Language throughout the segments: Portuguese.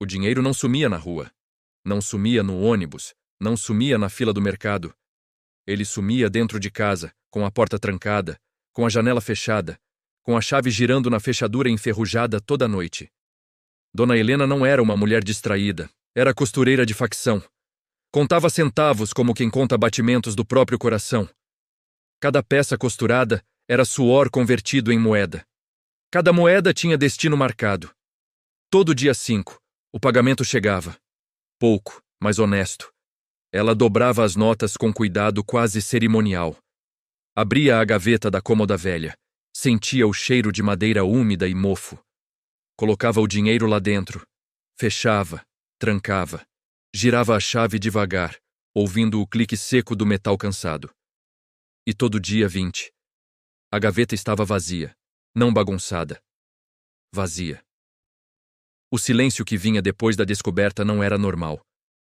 O dinheiro não sumia na rua, não sumia no ônibus, não sumia na fila do mercado. Ele sumia dentro de casa, com a porta trancada, com a janela fechada, com a chave girando na fechadura enferrujada toda noite. Dona Helena não era uma mulher distraída, era costureira de facção. Contava centavos como quem conta batimentos do próprio coração. Cada peça costurada era suor convertido em moeda. Cada moeda tinha destino marcado. Todo dia 5, o pagamento chegava. Pouco, mas honesto. Ela dobrava as notas com cuidado quase cerimonial. Abria a gaveta da cômoda velha. Sentia o cheiro de madeira úmida e mofo. Colocava o dinheiro lá dentro. Fechava, trancava. Girava a chave devagar, ouvindo o clique seco do metal cansado. E todo dia 20. A gaveta estava vazia, não bagunçada. Vazia. O silêncio que vinha depois da descoberta não era normal.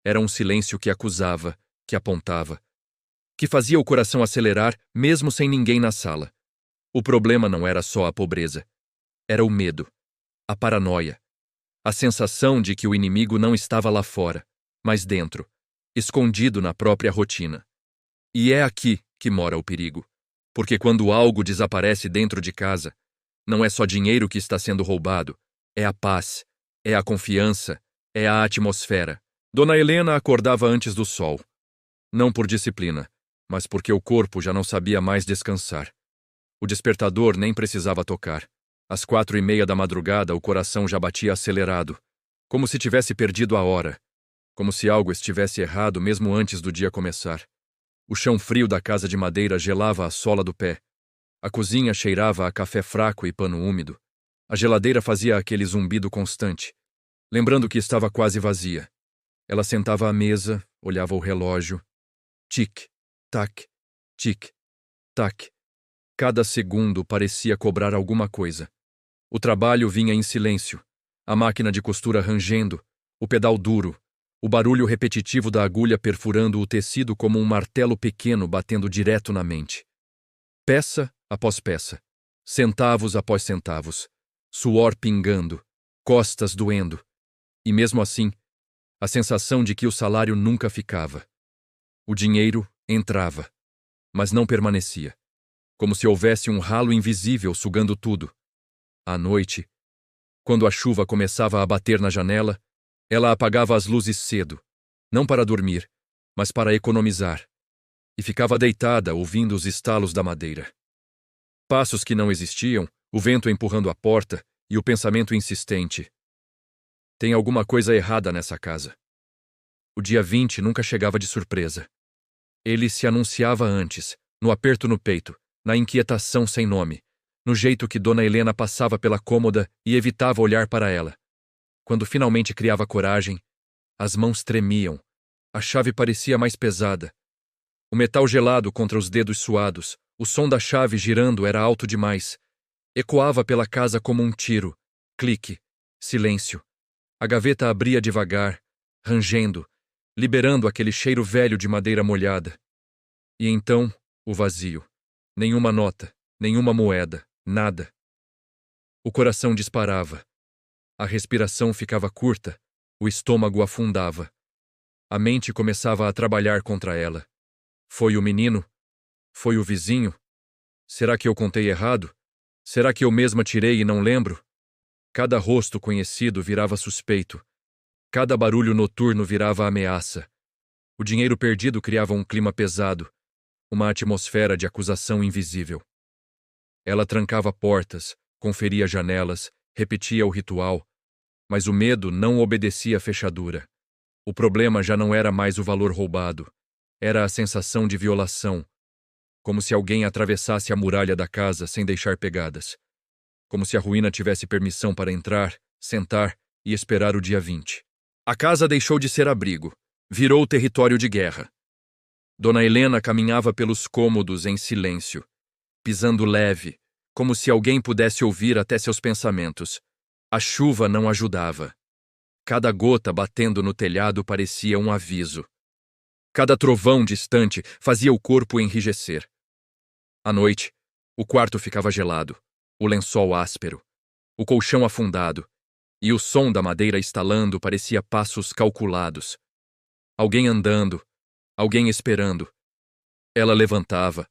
Era um silêncio que acusava, que apontava, que fazia o coração acelerar mesmo sem ninguém na sala. O problema não era só a pobreza. Era o medo, a paranoia, a sensação de que o inimigo não estava lá fora, mas dentro, escondido na própria rotina. E é aqui que mora o perigo. Porque quando algo desaparece dentro de casa, não é só dinheiro que está sendo roubado, é a paz, é a confiança, é a atmosfera. Dona Helena acordava antes do sol. Não por disciplina, mas porque o corpo já não sabia mais descansar. O despertador nem precisava tocar. Às 4:30 da madrugada, o coração já batia acelerado, como se tivesse perdido a hora, como se algo estivesse errado mesmo antes do dia começar. O chão frio da casa de madeira gelava a sola do pé. A cozinha cheirava a café fraco e pano úmido. A geladeira fazia aquele zumbido constante, lembrando que estava quase vazia. Ela sentava à mesa, olhava o relógio. Tic, tac, tic, tac. Cada segundo parecia cobrar alguma coisa. O trabalho vinha em silêncio, a máquina de costura rangendo, o pedal duro, o barulho repetitivo da agulha perfurando o tecido como um martelo pequeno batendo direto na mente. Peça após peça, centavos após centavos, suor pingando, costas doendo. E mesmo assim, a sensação de que o salário nunca ficava. O dinheiro entrava, mas não permanecia, como se houvesse um ralo invisível sugando tudo. À noite, quando a chuva começava a bater na janela, ela apagava as luzes cedo, não para dormir, mas para economizar, e ficava deitada ouvindo os estalos da madeira. Passos que não existiam, o vento empurrando a porta e o pensamento insistente. Tem alguma coisa errada nessa casa. O dia 20 nunca chegava de surpresa. Ele se anunciava antes, no aperto no peito, na inquietação sem nome, no jeito que Dona Helena passava pela cômoda e evitava olhar para ela. Quando finalmente criava coragem, as mãos tremiam, a chave parecia mais pesada. O metal gelado contra os dedos suados, o som da chave girando era alto demais. Ecoava pela casa como um tiro. Clique, silêncio. A gaveta abria devagar, rangendo, liberando aquele cheiro velho de madeira molhada. E então, o vazio. Nenhuma nota, nenhuma moeda, nada. O coração disparava. A respiração ficava curta, o estômago afundava. A mente começava a trabalhar contra ela. Foi o menino? Foi o vizinho? Será que eu contei errado? Será que eu mesma tirei e não lembro? Cada rosto conhecido virava suspeito. Cada barulho noturno virava ameaça. O dinheiro perdido criava um clima pesado, uma atmosfera de acusação invisível. Ela trancava portas, conferia janelas, repetia o ritual, mas o medo não obedecia à fechadura. O problema já não era mais o valor roubado, era a sensação de violação, como se alguém atravessasse a muralha da casa sem deixar pegadas, como se a ruína tivesse permissão para entrar, sentar e esperar o dia 20. A casa deixou de ser abrigo, virou território de guerra. Dona Helena caminhava pelos cômodos em silêncio, pisando leve, como se alguém pudesse ouvir até seus pensamentos. A chuva não ajudava. Cada gota batendo no telhado parecia um aviso. Cada trovão distante fazia o corpo enrijecer. À noite, o quarto ficava gelado, o lençol áspero, o colchão afundado, e o som da madeira estalando parecia passos calculados. Alguém andando, alguém esperando. Ela levantava,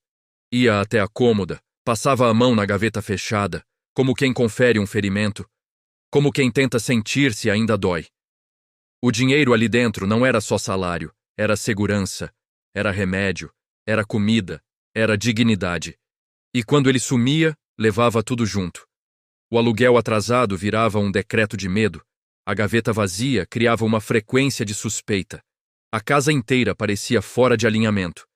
ia até a cômoda, passava a mão na gaveta fechada, como quem confere um ferimento, como quem tenta sentir se ainda dói. O dinheiro ali dentro não era só salário, era segurança, era remédio, era comida, era dignidade. E quando ele sumia, levava tudo junto. O aluguel atrasado virava um decreto de medo, a gaveta vazia criava uma frequência de suspeita. A casa inteira parecia fora de alinhamento.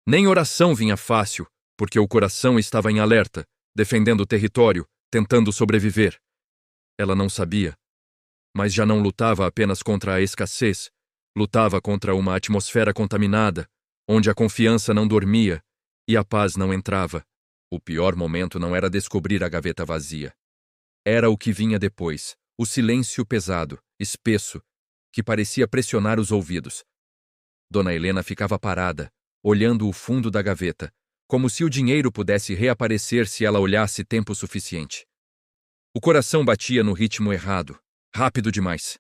Nem oração vinha fácil, porque o coração estava em alerta, defendendo o território, tentando sobreviver. Ela não sabia, mas já não lutava apenas contra a escassez, lutava contra uma atmosfera contaminada, onde a confiança não dormia e a paz não entrava. O pior momento não era descobrir a gaveta vazia. Era o que vinha depois, o silêncio pesado, espesso, que parecia pressionar os ouvidos. Dona Helena ficava parada, olhando o fundo da gaveta, como se o dinheiro pudesse reaparecer se ela olhasse tempo suficiente. O coração batia no ritmo errado, rápido demais.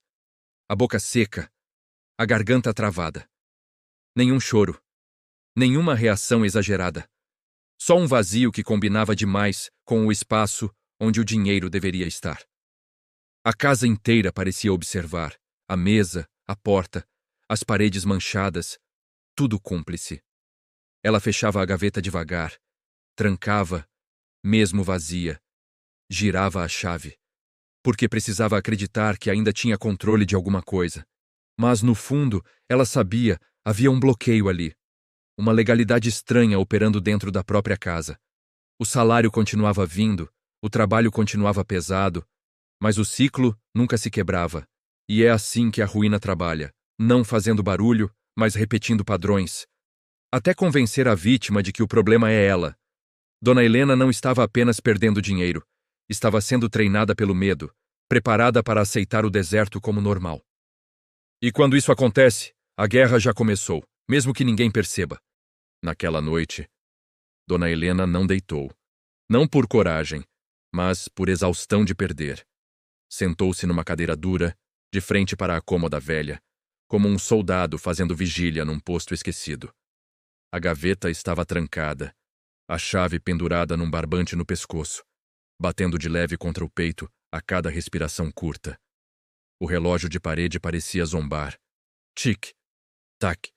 A boca seca, a garganta travada. Nenhum choro, nenhuma reação exagerada. Só um vazio que combinava demais com o espaço onde o dinheiro deveria estar. A casa inteira parecia observar, a mesa, a porta, as paredes manchadas, tudo cúmplice. Ela fechava a gaveta devagar, trancava, mesmo vazia, girava a chave, porque precisava acreditar que ainda tinha controle de alguma coisa. Mas, no fundo, ela sabia, havia um bloqueio ali, uma legalidade estranha operando dentro da própria casa. O salário continuava vindo, o trabalho continuava pesado, mas o ciclo nunca se quebrava. E é assim que a ruína trabalha, não fazendo barulho, mas repetindo padrões, até convencer a vítima de que o problema é ela. Dona Helena não estava apenas perdendo dinheiro, estava sendo treinada pelo medo, preparada para aceitar o deserto como normal. E quando isso acontece, a guerra já começou, mesmo que ninguém perceba. Naquela noite, Dona Helena não deitou. Não por coragem, mas por exaustão de perder. Sentou-se numa cadeira dura, de frente para a cômoda velha, como um soldado fazendo vigília num posto esquecido. A gaveta estava trancada, a chave pendurada num barbante no pescoço, batendo de leve contra o peito a cada respiração curta. O relógio de parede parecia zombar. Tic, tac,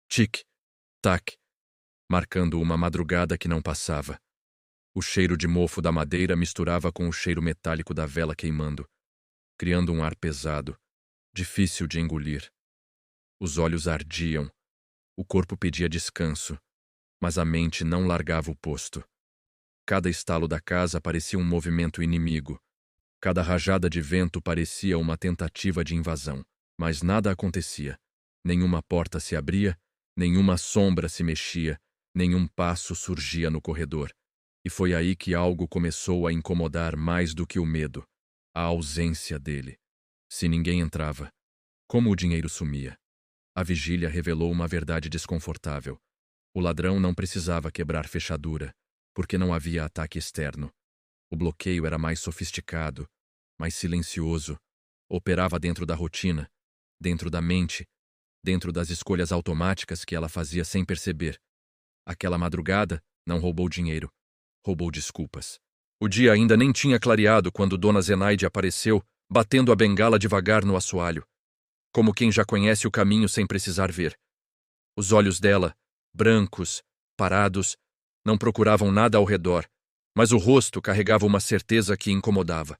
tic, tac, marcando uma madrugada que não passava. O cheiro de mofo da madeira misturava com o cheiro metálico da vela queimando, criando um ar pesado, difícil de engolir. Os olhos ardiam, o corpo pedia descanso, mas a mente não largava o posto. Cada estalo da casa parecia um movimento inimigo. Cada rajada de vento parecia uma tentativa de invasão, mas nada acontecia. Nenhuma porta se abria, nenhuma sombra se mexia, nenhum passo surgia no corredor. E foi aí que algo começou a incomodar mais do que o medo, a ausência dele. Se ninguém entrava, como o dinheiro sumia? A vigília revelou uma verdade desconfortável. O ladrão não precisava quebrar fechadura, porque não havia ataque externo. O bloqueio era mais sofisticado, mais silencioso, operava dentro da rotina, dentro da mente, dentro das escolhas automáticas que ela fazia sem perceber. Aquela madrugada, não roubou dinheiro, roubou desculpas. O dia ainda nem tinha clareado quando Dona Zenaide apareceu, batendo a bengala devagar no assoalho, como quem já conhece o caminho sem precisar ver. Os olhos dela, brancos, parados, não procuravam nada ao redor, mas o rosto carregava uma certeza que incomodava.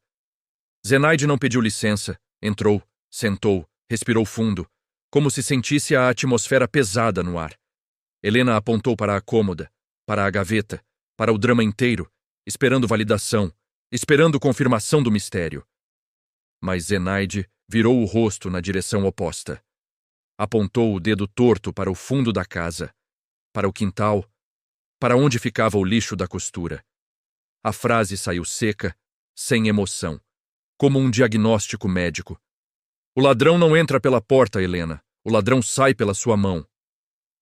Zenaide não pediu licença, entrou, sentou, respirou fundo, como se sentisse a atmosfera pesada no ar. Helena apontou para a cômoda, para a gaveta, para o drama inteiro, esperando validação, esperando confirmação do mistério. Mas Zenaide virou o rosto na direção oposta. Apontou o dedo torto para o fundo da casa, para o quintal, para onde ficava o lixo da costura. A frase saiu seca, sem emoção, como um diagnóstico médico. O ladrão não entra pela porta, Helena. O ladrão sai pela sua mão.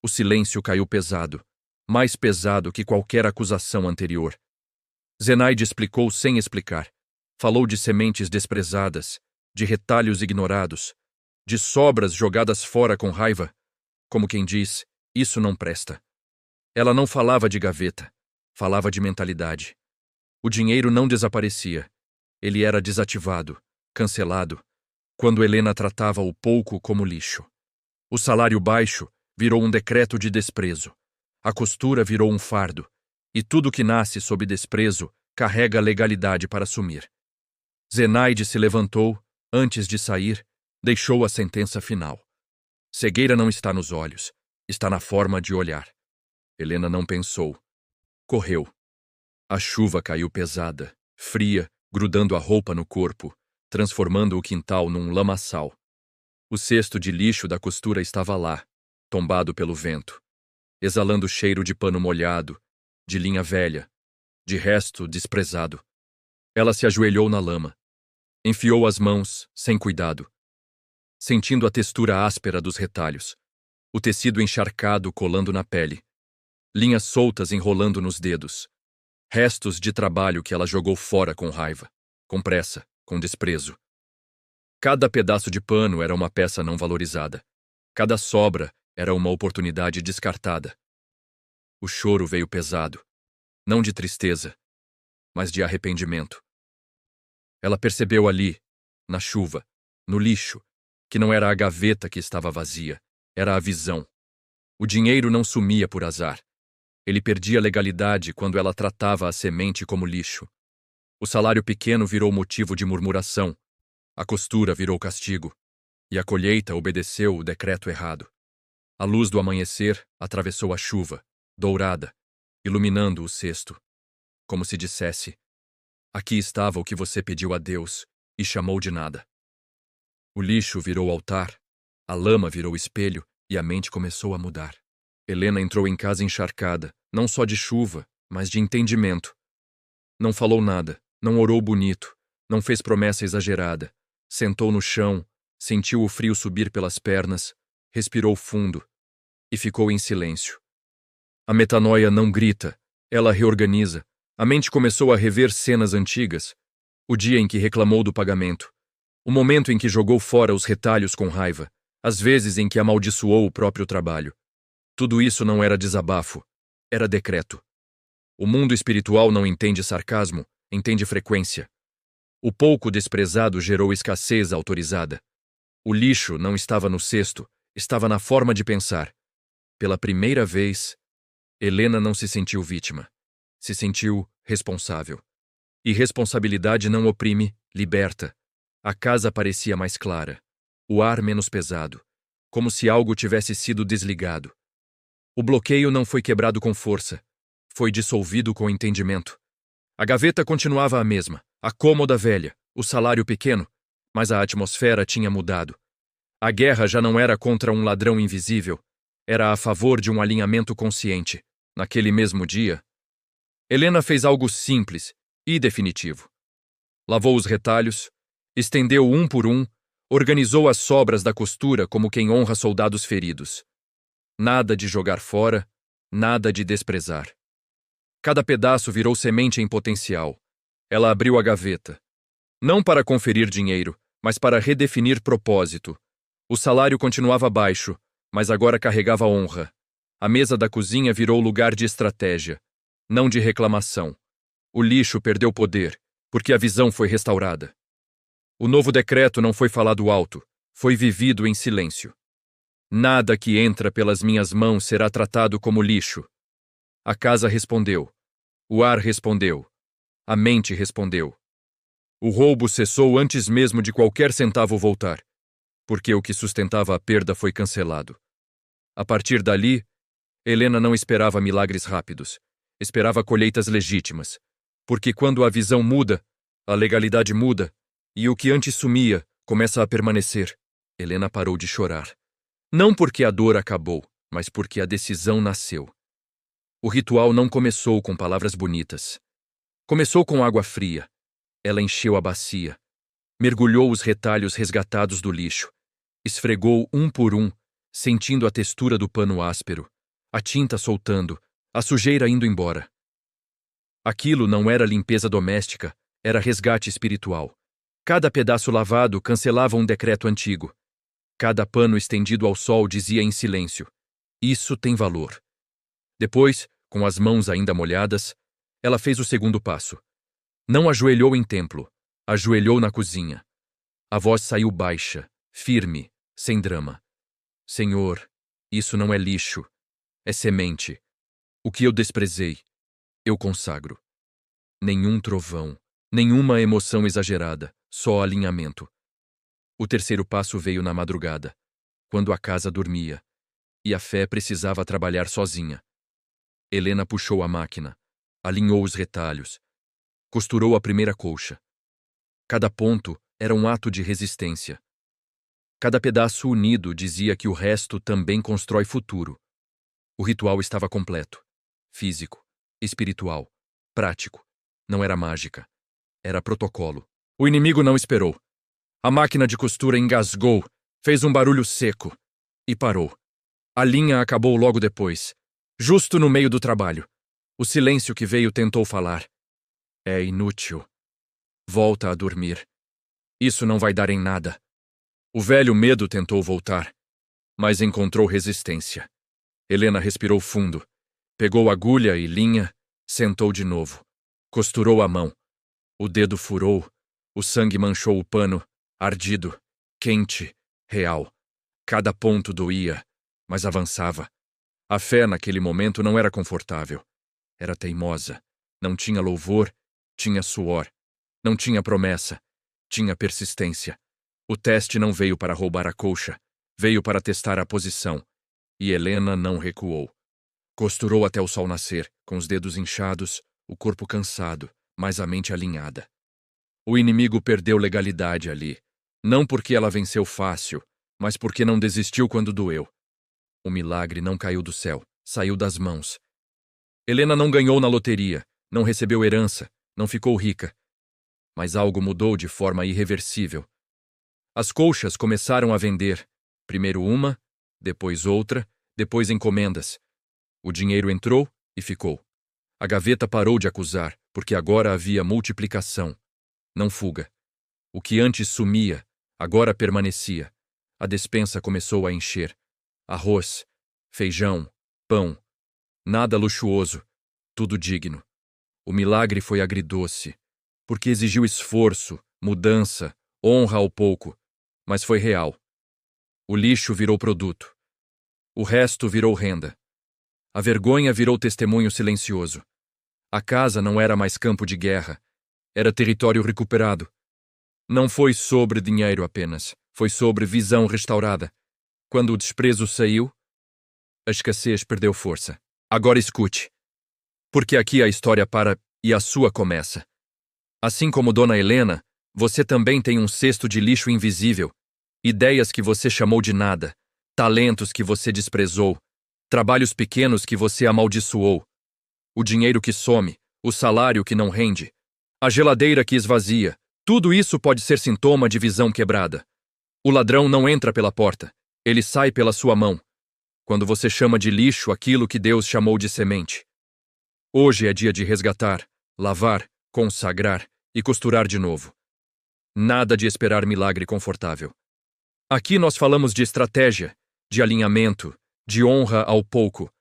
O silêncio caiu pesado, mais pesado que qualquer acusação anterior. Zenaide explicou sem explicar. Falou de sementes desprezadas, de retalhos ignorados, de sobras jogadas fora com raiva, como quem diz, isso não presta. Ela não falava de gaveta, falava de mentalidade. O dinheiro não desaparecia, ele era desativado, cancelado, quando Helena tratava o pouco como lixo. O salário baixo virou um decreto de desprezo, a costura virou um fardo, e tudo que nasce sob desprezo carrega legalidade para sumir. Zenaide se levantou, antes de sair, deixou a sentença final. Cegueira não está nos olhos, está na forma de olhar. Helena não pensou. Correu. A chuva caiu pesada, fria, grudando a roupa no corpo, transformando o quintal num lamaçal. O cesto de lixo da costura estava lá, tombado pelo vento, exalando cheiro de pano molhado, de linha velha, de resto desprezado. Ela se ajoelhou na lama, enfiou as mãos, sem cuidado, sentindo a textura áspera dos retalhos, o tecido encharcado colando na pele, linhas soltas enrolando nos dedos, restos de trabalho que ela jogou fora com raiva, com pressa, com desprezo. Cada pedaço de pano era uma peça não valorizada. Cada sobra era uma oportunidade descartada. O choro veio pesado, não de tristeza, mas de arrependimento. Ela percebeu ali, na chuva, no lixo, que não era a gaveta que estava vazia, era a visão. O dinheiro não sumia por azar. Ele perdia legalidade quando ela tratava a semente como lixo. O salário pequeno virou motivo de murmuração. A costura virou castigo. E a colheita obedeceu o decreto errado. A luz do amanhecer atravessou a chuva, dourada, iluminando o cesto, como se dissesse: aqui estava o que você pediu a Deus e chamou de nada. O lixo virou altar, a lama virou espelho e a mente começou a mudar. Helena entrou em casa encharcada, não só de chuva, mas de entendimento. Não falou nada, não orou bonito, não fez promessa exagerada. Sentou no chão, sentiu o frio subir pelas pernas, respirou fundo e ficou em silêncio. A metanoia não grita, ela reorganiza. A mente começou a rever cenas antigas. O dia em que reclamou do pagamento. O momento em que jogou fora os retalhos com raiva. As vezes em que amaldiçoou o próprio trabalho. Tudo isso não era desabafo, era decreto. O mundo espiritual não entende sarcasmo, entende frequência. O pouco desprezado gerou escassez autorizada. O lixo não estava no cesto, estava na forma de pensar. Pela primeira vez, Helena não se sentiu vítima. Se sentiu responsável. E responsabilidade não oprime, liberta. A casa parecia mais clara. O ar menos pesado. Como se algo tivesse sido desligado. O bloqueio não foi quebrado com força. Foi dissolvido com entendimento. A gaveta continuava a mesma, a cômoda velha, o salário pequeno, mas a atmosfera tinha mudado. A guerra já não era contra um ladrão invisível, era a favor de um alinhamento consciente. Naquele mesmo dia, Helena fez algo simples e definitivo. Lavou os retalhos, estendeu um por um, organizou as sobras da costura como quem honra soldados feridos. Nada de jogar fora, nada de desprezar. Cada pedaço virou semente em potencial. Ela abriu a gaveta. Não para conferir dinheiro, mas para redefinir propósito. O salário continuava baixo, mas agora carregava honra. A mesa da cozinha virou lugar de estratégia, não de reclamação. O lixo perdeu poder, porque a visão foi restaurada. O novo decreto não foi falado alto, foi vivido em silêncio. Nada que entra pelas minhas mãos será tratado como lixo. A casa respondeu. O ar respondeu. A mente respondeu. O roubo cessou antes mesmo de qualquer centavo voltar, porque o que sustentava a perda foi cancelado. A partir dali, Helena não esperava milagres rápidos, esperava colheitas legítimas, porque quando a visão muda, a legalidade muda, e o que antes sumia começa a permanecer. Helena parou de chorar. Não porque a dor acabou, mas porque a decisão nasceu. O ritual não começou com palavras bonitas. Começou com água fria. Ela encheu a bacia, mergulhou os retalhos resgatados do lixo, esfregou um por um, sentindo a textura do pano áspero, a tinta soltando, a sujeira indo embora. Aquilo não era limpeza doméstica, era resgate espiritual. Cada pedaço lavado cancelava um decreto antigo. Cada pano estendido ao sol dizia em silêncio: isso tem valor. Depois, com as mãos ainda molhadas, ela fez o segundo passo. Não ajoelhou em templo, ajoelhou na cozinha. A voz saiu baixa, firme, sem drama. Senhor, isso não é lixo, é semente. O que eu desprezei, eu consagro. Nenhum trovão, nenhuma emoção exagerada, só alinhamento. O terceiro passo veio na madrugada, quando a casa dormia, e a fé precisava trabalhar sozinha. Helena puxou a máquina, alinhou os retalhos, costurou a primeira colcha. Cada ponto era um ato de resistência. Cada pedaço unido dizia que o resto também constrói futuro. O ritual estava completo. Físico, espiritual, prático. Não era mágica. Era protocolo. O inimigo não esperou. A máquina de costura engasgou, fez um barulho seco e parou. A linha acabou logo depois, justo no meio do trabalho. O silêncio que veio tentou falar. É inútil. Volta a dormir. Isso não vai dar em nada. O velho medo tentou voltar, mas encontrou resistência. Helena respirou fundo, pegou agulha e linha, sentou de novo. Costurou a mão. O dedo furou, o sangue manchou o pano, ardido, quente, real. Cada ponto doía, mas avançava. A fé naquele momento não era confortável. Era teimosa. Não tinha louvor, tinha suor. Não tinha promessa, tinha persistência. O teste não veio para roubar a colcha, veio para testar a posição. E Helena não recuou. Costurou até o sol nascer, com os dedos inchados, o corpo cansado, mas a mente alinhada. O inimigo perdeu legalidade ali, não porque ela venceu fácil, mas porque não desistiu quando doeu. O milagre não caiu do céu, saiu das mãos. Helena não ganhou na loteria, não recebeu herança, não ficou rica. Mas algo mudou de forma irreversível. As colchas começaram a vender, primeiro uma, depois outra, depois encomendas. O dinheiro entrou e ficou. A gaveta parou de acusar, porque agora havia multiplicação, não fuga. O que antes sumia, agora permanecia. A despensa começou a encher. Arroz, feijão, pão. Nada luxuoso, tudo digno. O milagre foi agridoce, porque exigiu esforço, mudança, honra ao pouco, mas foi real. O lixo virou produto. O resto virou renda. A vergonha virou testemunho silencioso. A casa não era mais campo de guerra, era território recuperado. Não foi sobre dinheiro apenas, foi sobre visão restaurada. Quando o desprezo saiu, a escassez perdeu força. Agora escute, porque aqui a história para e a sua começa. Assim como Dona Helena, você também tem um cesto de lixo invisível, ideias que você chamou de nada, talentos que você desprezou, trabalhos pequenos que você amaldiçoou, o dinheiro que some, o salário que não rende, a geladeira que esvazia, tudo isso pode ser sintoma de visão quebrada. O ladrão não entra pela porta, ele sai pela sua mão, quando você chama de lixo aquilo que Deus chamou de semente. Hoje é dia de resgatar, lavar, consagrar e costurar de novo. Nada de esperar milagre confortável. Aqui nós falamos de estratégia, de alinhamento, de honra ao pouco.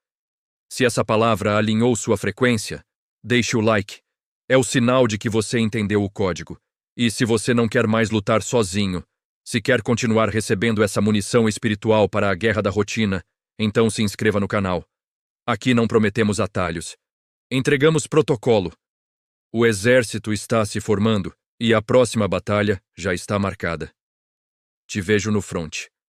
Se essa palavra alinhou sua frequência, deixe o like. É o sinal de que você entendeu o código. E se você não quer mais lutar sozinho, se quer continuar recebendo essa munição espiritual para a guerra da rotina, então se inscreva no canal. Aqui não prometemos atalhos. Entregamos protocolo. O exército está se formando e a próxima batalha já está marcada. Te vejo no fronte.